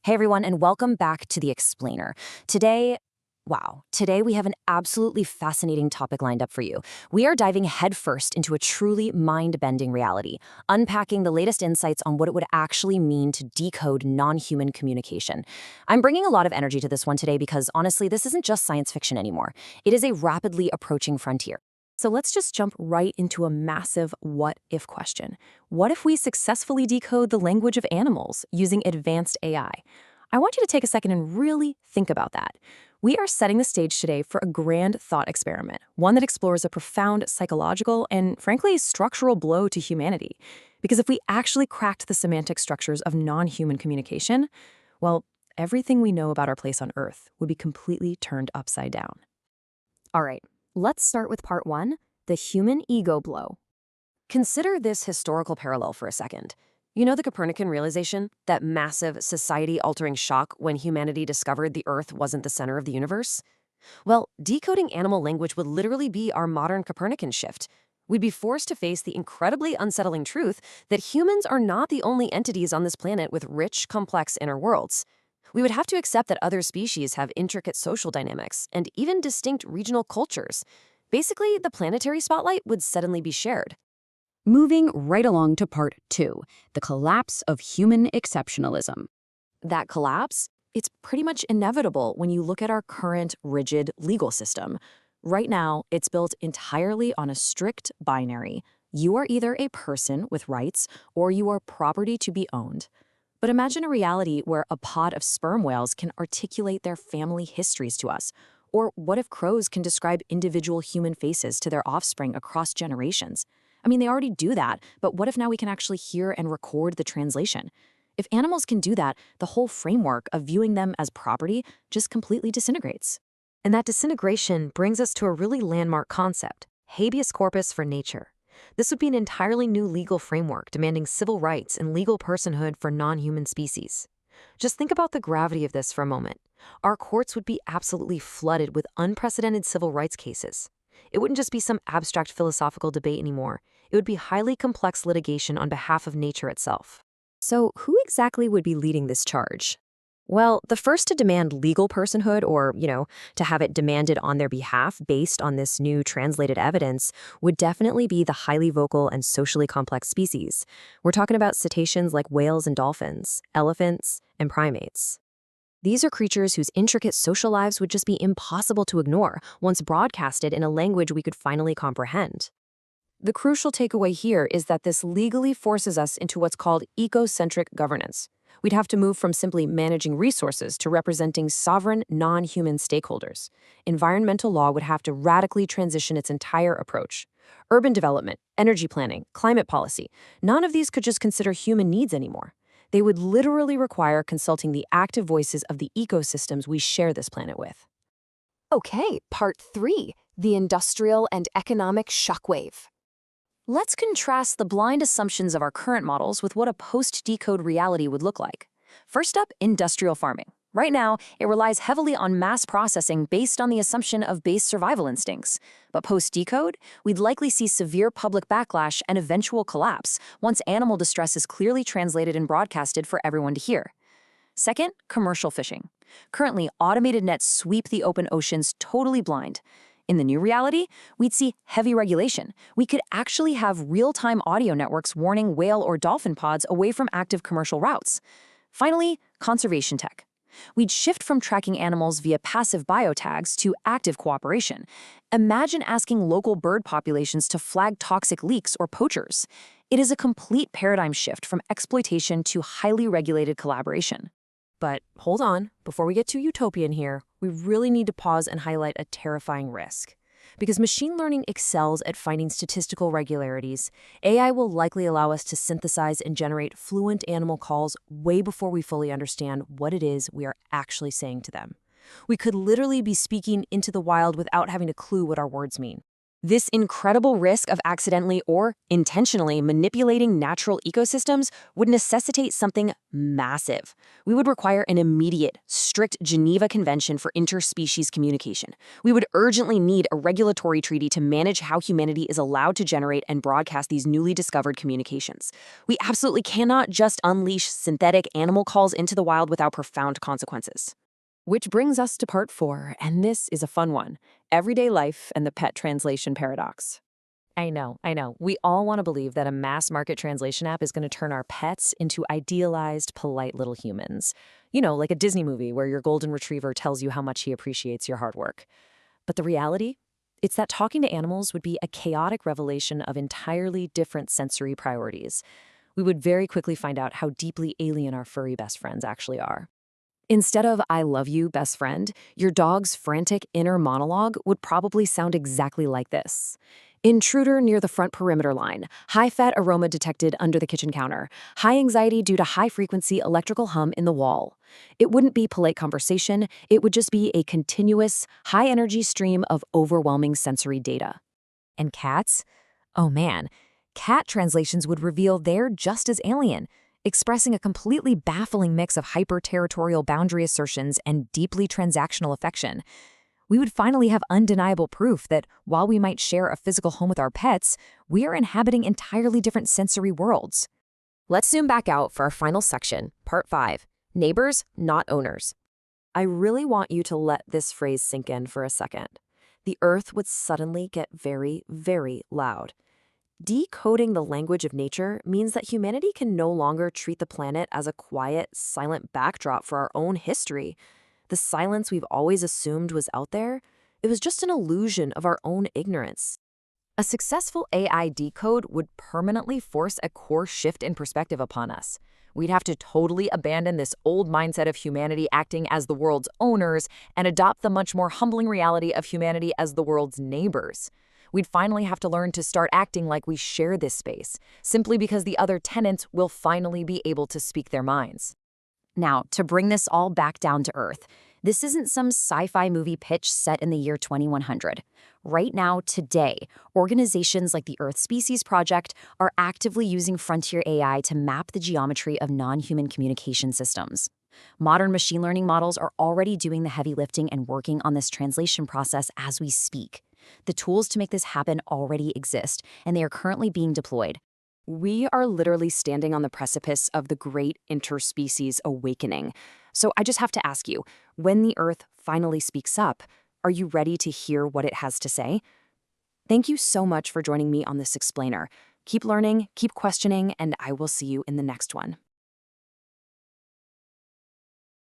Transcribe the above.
Hey everyone, and welcome back to The Explainer. Today we have an absolutely fascinating topic lined up for you. We are diving headfirst into a truly mind-bending reality, unpacking the latest insights on what it would actually mean to decode non-human communication. I'm bringing a lot of energy to this one today because, honestly, this isn't just science fiction anymore. It is a rapidly approaching frontier. So let's just jump right into a massive what-if question. What if we successfully decode the language of animals using advanced AI? I want you to take a second and really think about that. We are setting the stage today for a grand thought experiment, one that explores a profound psychological and, frankly, structural blow to humanity. Because if we actually cracked the semantic structures of non-human communication, well, everything we know about our place on Earth would be completely turned upside down. All right. Let's start with part one, the human ego blow. Consider this historical parallel for a second. You know the Copernican realization, that massive society-altering shock when humanity discovered the Earth wasn't the center of the universe? Well, decoding animal language would literally be our modern Copernican shift. We'd be forced to face the incredibly unsettling truth that humans are not the only entities on this planet with rich, complex inner worlds. We would have to accept that other species have intricate social dynamics and even distinct regional cultures. Basically, the planetary spotlight would suddenly be shared. Moving right along to part two, the collapse of human exceptionalism. That collapse? It's pretty much inevitable when you look at our current rigid legal system. Right now, it's built entirely on a strict binary. You are either a person with rights or you are property to be owned. But imagine a reality where a pod of sperm whales can articulate their family histories to us. Or what if crows can describe individual human faces to their offspring across generations? I mean, they already do that, but what if now we can actually hear and record the translation? If animals can do that, the whole framework of viewing them as property just completely disintegrates. And that disintegration brings us to a really landmark concept, habeas corpus for nature. This would be an entirely new legal framework demanding civil rights and legal personhood for non-human species. Just think about the gravity of this for a moment. Our courts would be absolutely flooded with unprecedented civil rights cases. It wouldn't just be some abstract philosophical debate anymore. It would be highly complex litigation on behalf of nature itself. So who exactly would be leading this charge? Well, the first to demand legal personhood or, to have it demanded on their behalf based on this new translated evidence would definitely be the highly vocal and socially complex species. We're talking about cetaceans like whales and dolphins, elephants, and primates. These are creatures whose intricate social lives would just be impossible to ignore once broadcasted in a language we could finally comprehend. The crucial takeaway here is that this legally forces us into what's called ecocentric governance. We'd have to move from simply managing resources to representing sovereign, non-human stakeholders. Environmental law would have to radically transition its entire approach. Urban development, energy planning, climate policy, none of these could just consider human needs anymore. They would literally require consulting the active voices of the ecosystems we share this planet with. Okay, part three, the industrial and economic shockwave. Let's contrast the blind assumptions of our current models with what a post-decode reality would look like. First up, industrial farming. Right now, it relies heavily on mass processing based on the assumption of base survival instincts. But post-decode, we'd likely see severe public backlash and eventual collapse once animal distress is clearly translated and broadcasted for everyone to hear. Second, commercial fishing. Currently, automated nets sweep the open oceans totally blind. In the new reality, we'd see heavy regulation. We could actually have real-time audio networks warning whale or dolphin pods away from active commercial routes. Finally, conservation tech. We'd shift from tracking animals via passive biotags to active cooperation. Imagine asking local bird populations to flag toxic leaks or poachers. It is a complete paradigm shift from exploitation to highly regulated collaboration. But hold on, before we get too utopian here, we really need to pause and highlight a terrifying risk. Because machine learning excels at finding statistical regularities, AI will likely allow us to synthesize and generate fluent animal calls way before we fully understand what it is we are actually saying to them. We could literally be speaking into the wild without having a clue what our words mean. This incredible risk of accidentally or intentionally manipulating natural ecosystems would necessitate something massive. We would require an immediate, strict Geneva Convention for interspecies communication. We would urgently need a regulatory treaty to manage how humanity is allowed to generate and broadcast these newly discovered communications. We absolutely cannot just unleash synthetic animal calls into the wild without profound consequences. Which brings us to part 4, and this is a fun one: everyday life and the pet translation paradox. I know. We all want to believe that a mass market translation app is going to turn our pets into idealized, polite little humans. You know, like a Disney movie where your golden retriever tells you how much he appreciates your hard work. But the reality? It's that talking to animals would be a chaotic revelation of entirely different sensory priorities. We would very quickly find out how deeply alien our furry best friends actually are. Instead of "I love you, best friend," your dog's frantic inner monologue would probably sound exactly like this. Intruder near the front perimeter line. High-fat aroma detected under the kitchen counter. High anxiety due to high-frequency electrical hum in the wall. It wouldn't be polite conversation. It would just be a continuous, high-energy stream of overwhelming sensory data. And cats? Oh man, cat translations would reveal they're just as alien, expressing a completely baffling mix of hyper-territorial boundary assertions and deeply transactional affection. We would finally have undeniable proof that while we might share a physical home with our pets, we are inhabiting entirely different sensory worlds. Let's zoom back out for our final section, part 5: neighbors, not owners. I really want you to let this phrase sink in for a second. The earth would suddenly get very, very loud. Decoding the language of nature means that humanity can no longer treat the planet as a quiet, silent backdrop for our own history. The silence we've always assumed was out there, it was just an illusion of our own ignorance. A successful AI decode would permanently force a core shift in perspective upon us. We'd have to totally abandon this old mindset of humanity acting as the world's owners and adopt the much more humbling reality of humanity as the world's neighbors. We'd finally have to learn to start acting like we share this space, simply because the other tenants will finally be able to speak their minds. Now, to bring this all back down to earth, this isn't some sci-fi movie pitch set in the year 2100. Right now, today, organizations like the Earth Species Project are actively using frontier AI to map the geometry of non-human communication systems. Modern machine learning models are already doing the heavy lifting and working on this translation process as we speak. The tools to make this happen already exist, and they are currently being deployed. We are literally standing on the precipice of the great interspecies awakening. So I just have to ask you, when the Earth finally speaks up, are you ready to hear what it has to say? Thank you so much for joining me on this explainer. Keep learning, keep questioning, and I will see you in the next one.